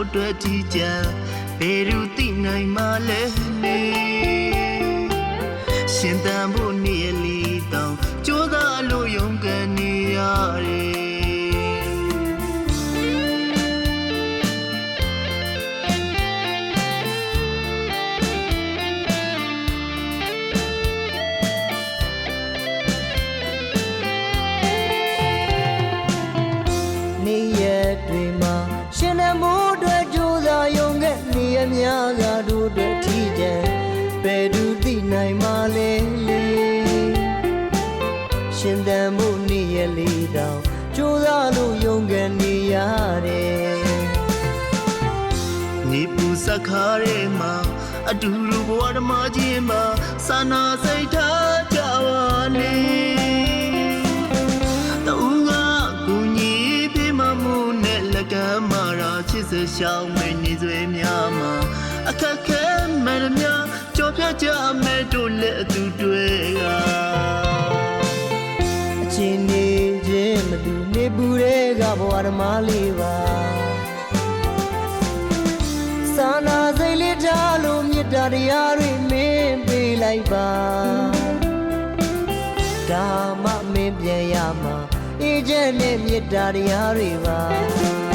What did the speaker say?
အတွက်ကြီးကြံဘယ်သူသိနိုင်မှလဲနေရှင်သန်ဖို့နေရလီတောင်ကြိုးစားလို့ရုန်းကန်နေရတယ်နေရတွေမှာရှင်တဲ့မိုးတွေကြိုးစားရုံကနေရများကတို့တွေထီးကြံဘယ်သူသိနိုင်မှလဲလေရှင်တဲ့မိုးနေရလေးတောင်ကြိုးစားလို့ရုန်းကနေရတယ်နေပူစခါရဲမှာအတူတူဘဝဓမ္မကြီးမှာစာနာစိတ်ထားကြပါလေကမာရာချစ်စရှောင်းမဲနေစွေများမှာအခက်ခဲမှန်များကြော်ပြကြမဲတို့လက်အတူတွေ့ကအချင်းနေချင်းမတူနေပူတဲ့ကဘဝဓမ္မလေးပါစာနာစိတ်လေးထားလို့မေတ္တာတရားတွေမင်းပေးလိုက်ပါဒါမှမင်းပြန်ရမှာအေးချမ်းတဲ့မေတ္တာတရားတွေပါ